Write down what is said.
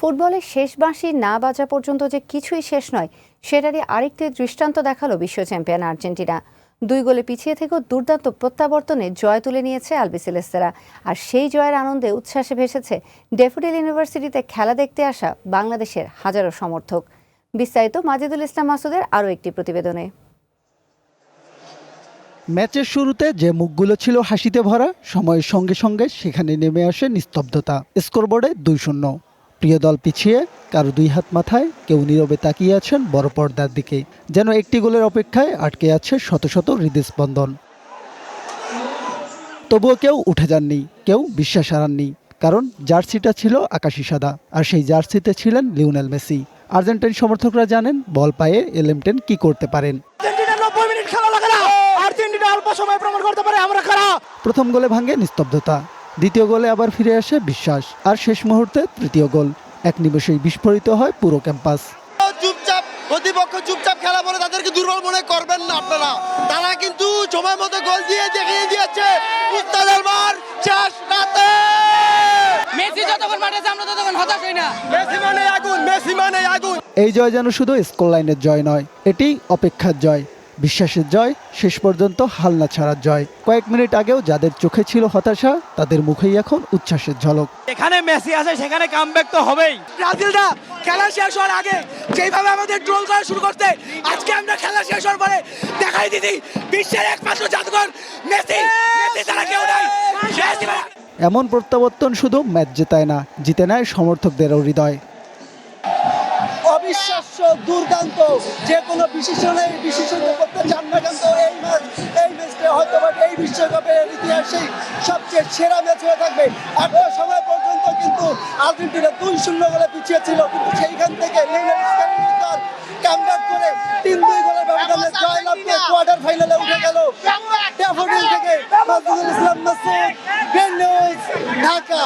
ফুটবলের শেষ বাঁশি না বাজা পর্যন্ত যে কিছুই শেষ নয়, সেটারই আরেকটি দৃষ্টান্ত দেখালো বিশ্ব চ্যাম্পিয়ন আর্জেন্টিনা। 2 গোলে পিছিয়ে থেকেও দুর্দান্ত প্রত্যাবর্তনে জয় তুলে নিয়েছে আলবিসেলেস্তেরা। আর সেই জয়ের আনন্দে উচ্ছ্বাসে ভেসেছে ড্যাফোডিল ইউনিভার্সিটিতে খেলা দেখতে আসা বাংলাদেশের হাজারো সমর্থক। বিস্তারিত মাজিদুল ইসলাম মাসুদের আরও একটি প্রতিবেদনে। ম্যাচের শুরুতে যে মুখগুলো ছিল হাসিতে ভরা, সময়ের সঙ্গে সঙ্গে সেখানে নেমে আসে নিস্তব্ধতা। স্কোরবোর্ডে 2-0। প্রিয় দল পিছিয়ে, কারো 2 হাত মাথায়, কেউ নীরবে তাকিয়ে আছেন বড় পর্দার দিকে, যেন একটি গোলের অপেক্ষায় আটকে আছে শত শত হৃদস্পন্দন। তবুও কেউ উঠে যাননি, কেউ বিশ্বাস হারাননি, কারণ জার্সিটা ছিল আকাশি সাদা, আর সেই জার্সিতে ছিলেন লিওনেল মেসি। আর্জেন্টাইন সমর্থকরা জানেন বল পায়ে এলেমটেন কি করতে পারেন। প্রথম গোলে ভাঙে নিস্তব্ধতা, দ্বিতীয় গোলে আবার ফিরে আসে বিশ্বাস, আর শেষ মুহূর্তে তৃতীয় গোল। এক নিমেষেই বিস্ফোরিত হয় পুরো ক্যাম্পাস। চুপচাপ প্রতিপক্ষ চুপচাপ খেলা বলে তাদেরকে দুর্বল মনে করবেন না আপনারা। তারা কিন্তু সময় মতো গোল দিয়ে দেখিয়ে দিয়েছে উস্তাদের মার শেষ রাতে। মেসি যতক্ষণ মাঠে আছে আমরা ততক্ষণ হতাশ হই না। মেসি মানে আগুন, মেসি মানে আগুন। এই জয় যেন শুধু স্কোর লাইনের জয় নয়, এটি অপেক্ষার জয়, বিশ্বাসের জয়, শেষ পর্যন্ত হাল না ছাড়ার জয়। কয়েক মিনিট আগেও যাদের চোখে ছিল হতাশা, তাদের মুখেই এখন উচ্ছ্বাসের ঝলক। এখানে মেসি আছে, সেখানে কামব্যাক তো হবেই। ব্রাজিলরা খেলা শেষ হওয়ার আগে যেভাবে আমাদের ট্রোল করা শুরু করতে, আজকে আমরা খেলা শেষ হওয়ার পরে দেখাই দিদি বিশ্বের একমাত্র জাদুকর মেসি। মেসি ছাড়া কেউ নাই। এমন প্রত্যাবর্তন শুধু ম্যাচ জেতায় না, জিতে নেয় সমর্থকদেরও হৃদয়। অবিশ্বাস্য, দুর্দান্ত, যে কোনো বিশেষজ্ঞ করতে চান না কিন্তু এই ম্যাচটা হয়তো এই বিশ্বকাপের ইতিহাসে সবচেয়ে সেরা ম্যাচ হয়ে থাকবে। একটা সময় পর্যন্ত কিন্তু আর্জেন্টিনা 2-0 গোলে পিছিয়ে ছিল, কিন্তু সেইখান থেকে লিওনেল স্ক্যালোনি দল কামব্যাক করে 3-2 গোলের ব্যবধানে জয়লাভ করে কোয়ার্টার ফাইনালে উঠে গেল। ড্যাফোডিল থেকে মাজিদুল ইসলাম মাসুদ, ঢাকা।